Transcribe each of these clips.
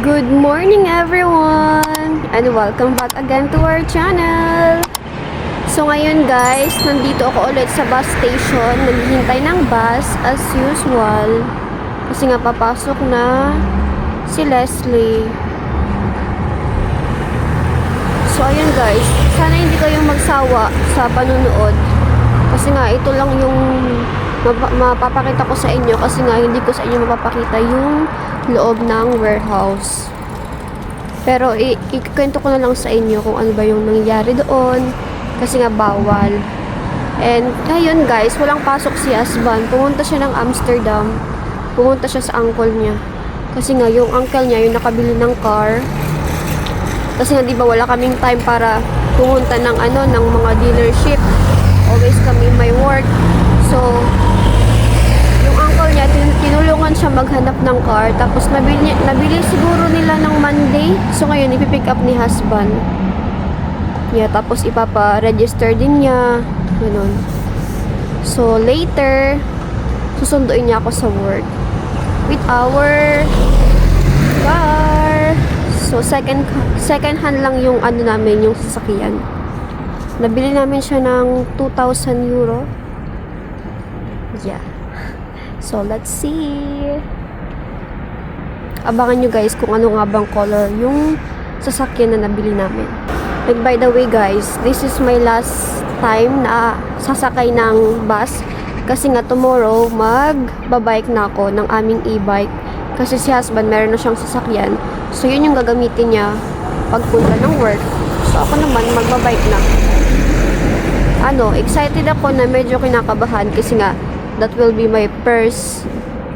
Good morning everyone! And welcome back again to our channel! So ngayon guys, nandito ako ulit sa bus station. Naghihintay ng bus as usual. Kasi nga papasok na si Leslie. So ayun guys, sana hindi kayong magsawa sa panunood. Kasi nga ito lang yung mapapakita ko sa inyo. Kasi nga hindi ko sa inyo mapapakita yung loob ng warehouse. Pero ikikwento ko na lang sa inyo kung ano ba yung nangyari doon. Kasi nga bawal. And ngayon guys, walang pasok si husband. Pumunta siya ng Amsterdam. Pumunta siya sa uncle niya. Kasi nga yung uncle niya yung nakabili ng car. Kasi nga diba wala kaming time para pumunta ng ng mga dealership. Always kami may work. So yung uncle niya tinulungan siya maghanap ng car. Tapos nabili siguro nila ng Monday. So ngayon ipipick up ni husband. Yeah, tapos ipapa-register din niya. Ganun. So later susunduin niya ako sa work with our car. So second hand lang yung namin, yung sasakyan. Nabili namin siya ng 2,000 euro. Yeah. So let's see. Abangan nyo guys kung ano nga bang color yung sasakyan na nabili namin. And by the way guys, this is my last time na sasakay ng bus. Kasi nga tomorrow magbabike na ako ng aming e-bike. Kasi si husband meron na siyang sasakyan. So yun yung gagamitin niya pagpunta ng work. So ako naman magbabike na. Excited ako na medyo kinakabahan kasi nga that will be my first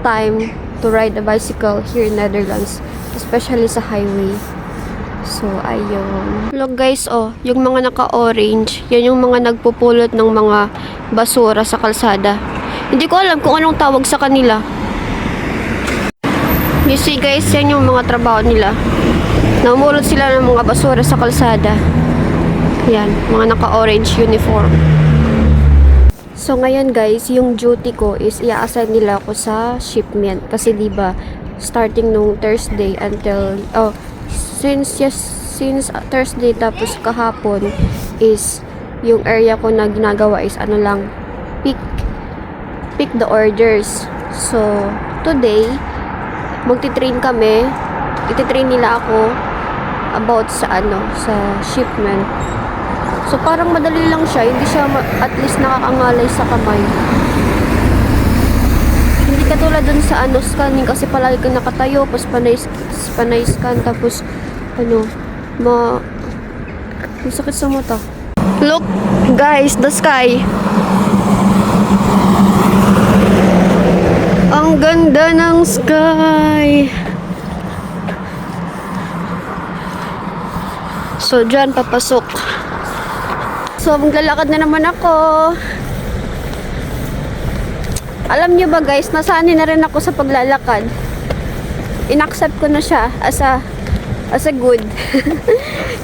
time to ride a bicycle here in Netherlands, especially sa highway. So ayun. Look guys, yung mga naka-orange, yan yung mga nagpupulot ng mga basura sa kalsada. Hindi ko alam kung anong tawag sa kanila. You see guys, yan yung mga trabaho nila. Namulot sila ng mga basura sa kalsada. Yan, mga naka-orange uniform. So ngayon guys, yung duty ko is i-assign nila ako sa shipment. Kasi diba, starting nung Thursday until, since Thursday tapos kahapon is, yung area ko na ginagawa is pick the orders. So, today, magti-train kami. Iti-train nila ako about sa shipment. So parang madali lang siya, hindi siya at least nakakangalay sa kamay. Hindi katulad dun sa scanning kasi palagi kang nakatayo, tapos panay scan, tapos masakit sa mata. Look guys, the sky. Ang ganda ng sky. So dyan papasok. So, maglalakad na naman ako. Alam nyo ba guys, nasanay na rin ako sa paglalakad. In-accept ko na siya as a good.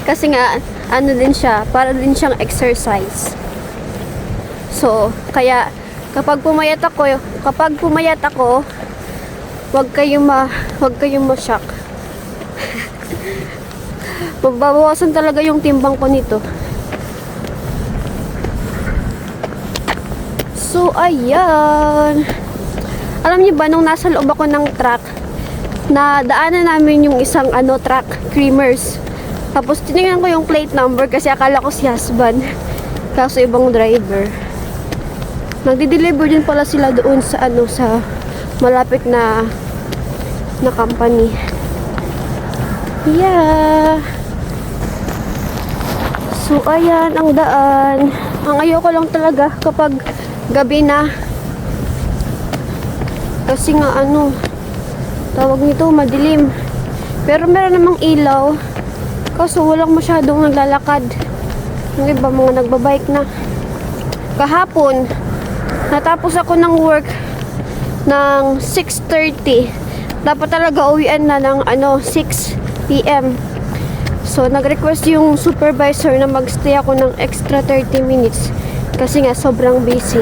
Kasi nga, din siya, para din siyang exercise. So, kaya, kapag pumayat ako, wag kayong ma-shock. Magbabawasan talaga yung timbang ko nito. So, ayan. Alam niyo ba, nung nasa loob ako ng truck, na daanan namin yung isang truck, Creamers. Tapos, tinignan ko yung plate number kasi akala ko si husband. Kaso, ibang driver. Nagdi-deliver din pala sila doon sa sa malapit na company. Yeah. So, ayan ang daan. Ang ayoko lang talaga kapag gabi na. Kasi nga tawag nito, madilim. Pero meron namang ilaw. Kaso walang masyadong naglalakad. Yung iba mga nagbabike na. Kahapon, natapos ako ng work ng 6:30. Dapat talaga uwian na ng 6 PM. So, nag-request yung supervisor na magstay ako ng extra 30 minutes. Kasi nga, sobrang busy.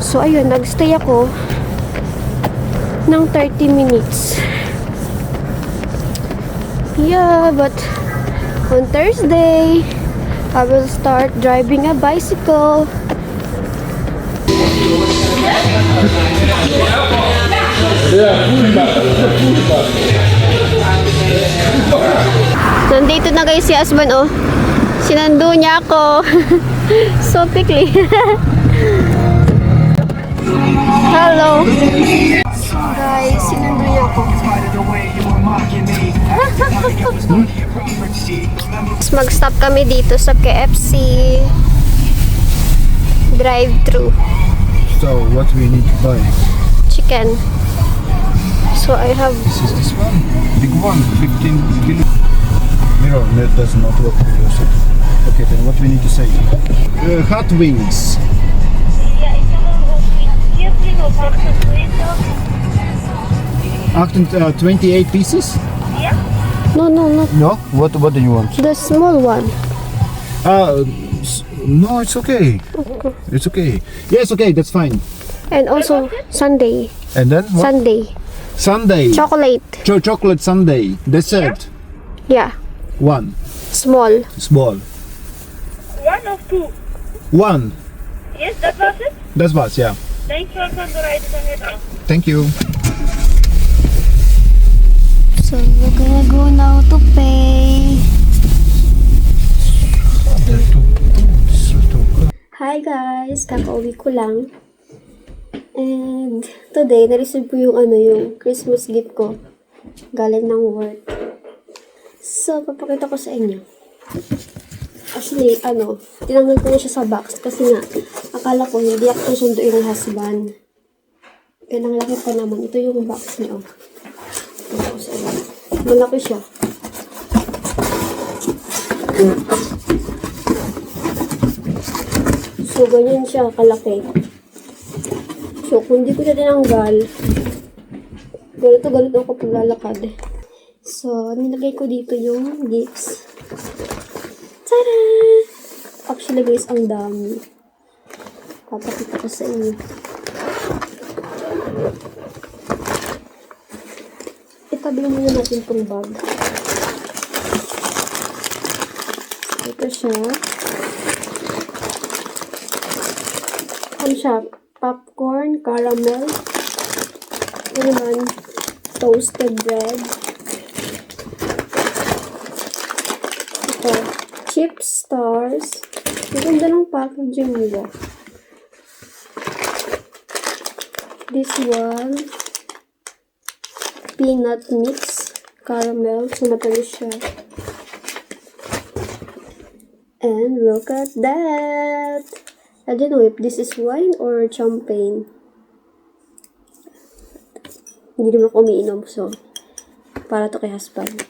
So, ayun, nagstay ako ng 30 minutes. Yeah, but on Thursday, I will start driving a bicycle. Nandito na guys si Asban, oh. Sinando niya ako. So pickly. Hello. Guys, sinando niya ako. Mag-stop kami dito sa KFC drive-thru. So, what we need to buy? Chicken. So I have This is this one. Big one, 15 kilo. Mirror, that does not work. Okay, then what we need to say? Hot wings. Acting 28 pieces? no. No. What do you want? The small one. No, it's okay. It's okay. Yes, okay, that's fine. And also sundae. And then what? Sundae. Sundae. Chocolate. Chocolate sundae. Dessert. Yeah. One. Small. Small. One or two? One. Yes, that was it. That's what, yeah. Thank you, I'll write it on it. Thank you. So we're gonna go now to pay. Hi guys! Kakauwi ko lang. And today, na-receive ko yung Christmas gift ko. Galing ng work. So, papakita ko sa inyo. Actually, tinanggal ko na siya sa box kasi nga, akala ko hindi ako sunduin ng husband. Kaya nang laki pa naman. Ito yung box niya. Ito ko sa inyo. Malaki siya. So, ganyan siya kalaki. So, kung hindi ko siya tinanggal, ganito ako paglalakad. So, nilagay ko dito yung gifts. Tada! Actually, guys, ang dami. Papakita ko sa inyo. Itabi muna natin itong bag. Ito siya. Ano siya? Popcorn, caramel, ito naman, toasted bread, ito, chips stars, ang ganda ng packaging nila. This one, peanut mix, caramel, so matamis siya. And look at that! I don't know if this is wine or champagne. Hindi naman ako umiinom, so para to kay husband.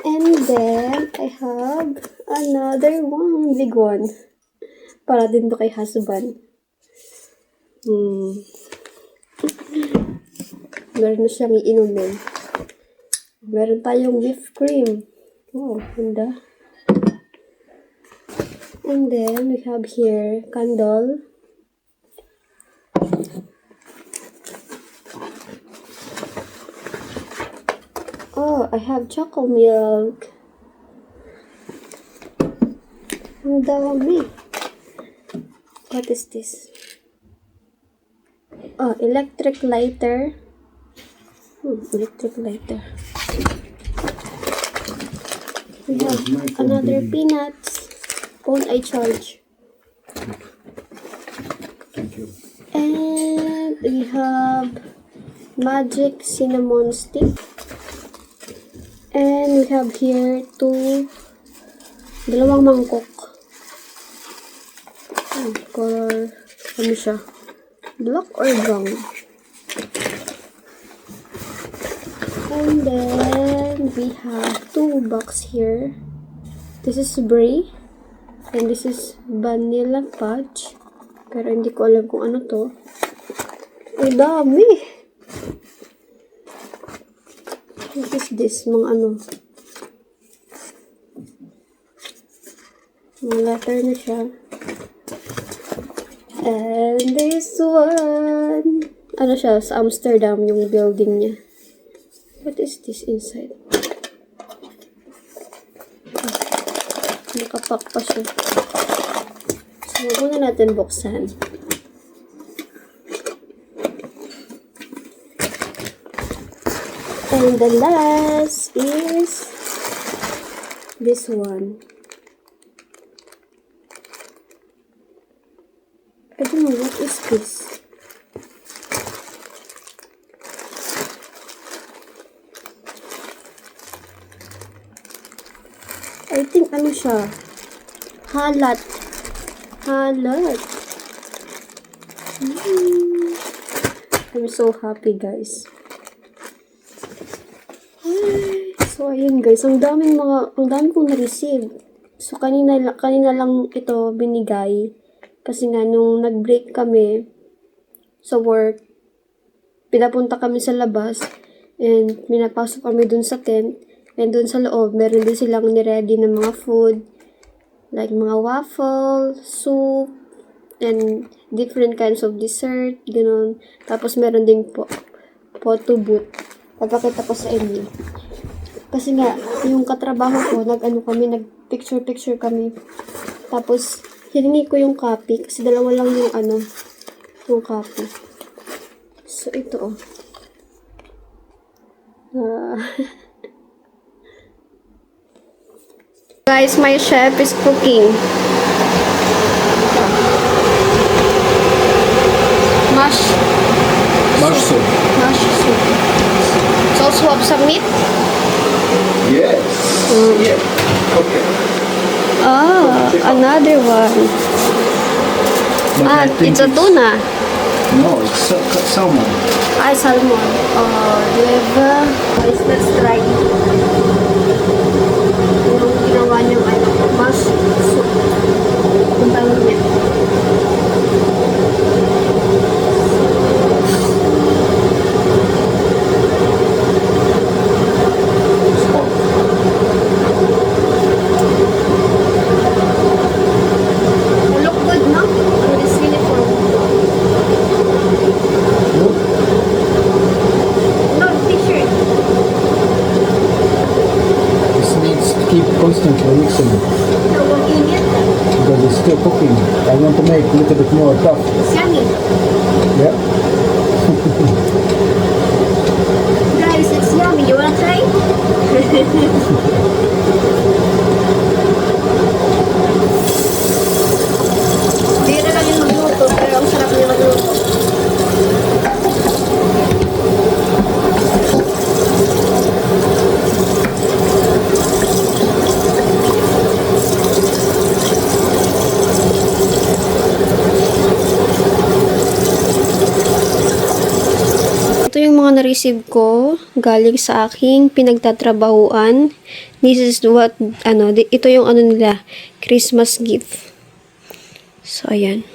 And then, I have another one, big one. Para din to kay husband. Meron na siyang iinumin. Meron tayong whipped cream. Oh, ganda. And then we have here candle. Oh, I have chocolate milk. Ang dami. What is this? Oh, electric lighter. Electric lighter. We have another peanuts. Phone I charge. Thank you. And we have magic cinnamon stick. And we have here dalawang mangkok. Color, ano siya? Black or brown? And then we have 2 box here. This is brie. And this is vanilla fudge. Pero hindi ko alam kung ano to. Ang dami! What is this? Mga ano? Mga letter na siya. And this one! Ano siya? Sa Amsterdam yung building niya. What is this inside? Nakapack pa siya. So, huwag muna natin buksan. And the last is this one. I don't know, what is this? I think ano siya? Halat. Halat. I'm so happy, guys. Ay, so ayun guys, ang dami kong na-receive. So kanina lang ito binigay kasi nga nung nag-break kami sa work, pinapunta kami sa labas and pinapasok kami dun sa tent. And dun sa loob, meron din silang niready ng mga food. Like mga waffle, soup, and different kinds of dessert, gano'n. Tapos meron din photo booth. Papakita ko sa inyo. Kasi nga, yung katrabaho ko, nag-picture kami. Tapos, hiningi ko yung copy. Kasi dalawa lang yung copy. So, ito Guys, my chef is cooking. Mash soup. Mash soup. So, swap some meat? Yes. Yeah. Okay. Another one. But I think It's a tuna. No, it's salmon. Salmon. Diba? Guys, let's try it. Yung ginawa niyang mash soup. Kung tawag niya. Look good, no? It's really full. No, t-shirt. This needs to keep constantly mixing No, won't eat it. because it's still cooking. I want to make a little bit more tough. It's yummy. Yeah. Guys, it's yummy. You wanna try? Bira lang yung magluto, pero ang sarap niya magluto. Ito yung mga na-receive ko galing sa aking pinagtatrabahuan. This is what, ito yung nila, Christmas gift. So, ayan.